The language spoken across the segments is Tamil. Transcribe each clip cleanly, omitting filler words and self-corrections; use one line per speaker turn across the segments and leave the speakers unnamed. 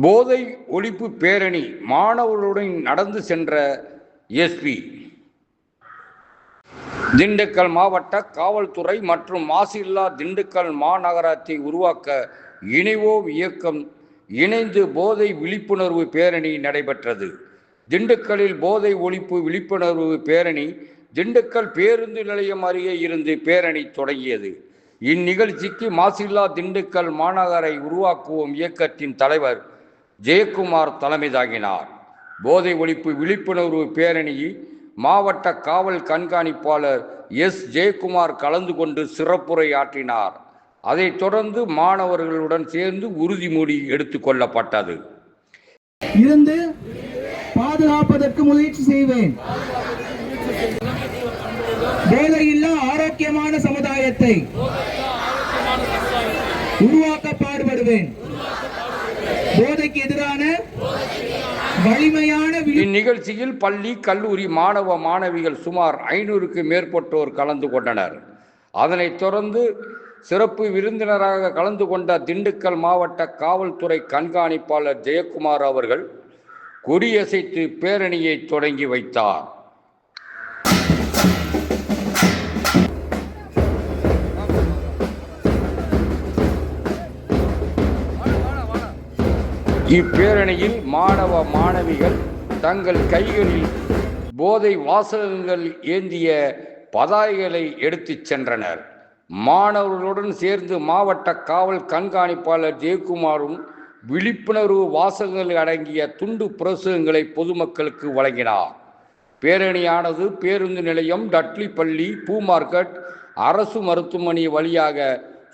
போதை ஒழிப்பு பேரணி மாணவர்களுடன் நடந்து சென்ற எஸ்பி. திண்டுக்கல் மாவட்ட காவல்துறை மற்றும் மாசில்லா திண்டுக்கல் மாநகராட்சி உருவாக்க இணைவோம் இயக்கம் இணைந்து போதை விழிப்புணர்வு பேரணி நடைபெற்றது. திண்டுக்கல்லில் போதை ஒழிப்பு விழிப்புணர்வு பேரணி திண்டுக்கல் பேருந்து நிலையம் அருகே இருந்து பேரணி தொடங்கியது. இந்நிகழ்ச்சிக்கு மாசில்லா திண்டுக்கல் மாநகரை உருவாக்குவோம் இயக்கத்தின் தலைவர் ஜெயக்குமார் தலைமை தாங்கினார். போதை ஒழிப்பு விழிப்புணர்வு பேரணியில் மாவட்ட காவல் கண்காணிப்பாளர் எஸ். ஜெயக்குமார் கலந்து கொண்டு சிறப்புரை ஆற்றினார். அதைத் தொடர்ந்து மாணவர்களுடன் சேர்ந்து உறுதிமொழி எடுத்துக் கொள்ளப்பட்டது.
இருந்து பாதுகாப்பதற்கு முயற்சி செய்வேன். போதையில்லா ஆரோக்கியமான சமுதாயத்தை உருவாக்க பாடுபடுவேன். போதைக்கு எதிரான வலிமையான.
இந்நிகழ்ச்சியில் பள்ளி கல்லூரி மாணவ மாணவிகள் சுமார் 500க்கு மேற்பட்டோர் கலந்து கொண்டனர். அதனைத் தொடர்ந்து சிறப்பு விருந்தினராக கலந்து கொண்ட திண்டுக்கல் மாவட்ட காவல்துறை கண்காணிப்பாளர் ஜெயக்குமார் அவர்கள் கொடியசைத்து பேரணியை தொடங்கி வைத்தார். இப்பேரணியில் மாணவ மாணவிகள் தங்கள் கைகளில் போதை வாசகங்கள் ஏந்திய பதாகைகளை எடுத்துச் சென்றனர். மாணவர்களுடன் சேர்ந்து மாவட்ட காவல் கண்காணிப்பாளர் ஜெயக்குமாரும் விழிப்புணர்வு வாசகங்கள் அடங்கிய துண்டு பிரசுரங்களை பொதுமக்களுக்கு வழங்கினார். பேரணியானது பேருந்து நிலையம், டட்லி பள்ளி, பூ மார்க்கெட், அரசு மருத்துவமனை வழியாக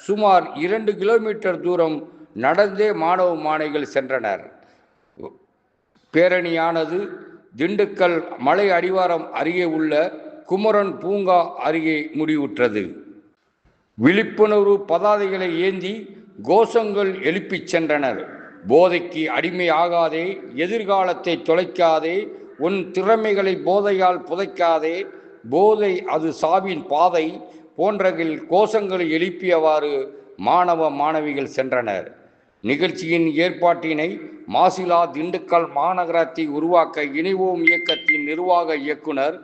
சுமார் 2 கிலோமீட்டர் தூரம் நடந்தே மாணவ மாணவிகள் சென்றனர். பேரணியானது திண்டுக்கல் மலை அடிவாரம் அருகே உள்ள குமரன் பூங்கா அருகே முடிவுற்றது. விழிப்புணர்வு பதாதைகளை ஏந்தி கோஷங்கள் எழுப்பிச் சென்றனர். போதைக்கு அடிமை ஆகாதே, எதிர்காலத்தை தொலைக்காதே, உன் திறமைகளை போதையால் புதைக்காதே, போதை அது சாவின் பாதை போன்றகில் கோஷங்களை எழுப்பியவாறு மாணவ மாணவிகள் சென்றனர். நிகழ்ச்சியின் ஏற்பாட்டினை மாசில்லா திண்டுக்கல் மாநகராட்சி உருவாக்க இணைவோம் இயக்கத்தின் நிர்வாக இயக்குனர்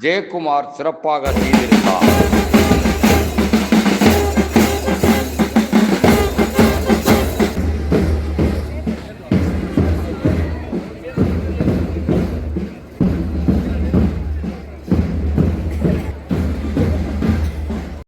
ஜெயக்குமார் சிறப்பாக செய்திருந்தார்.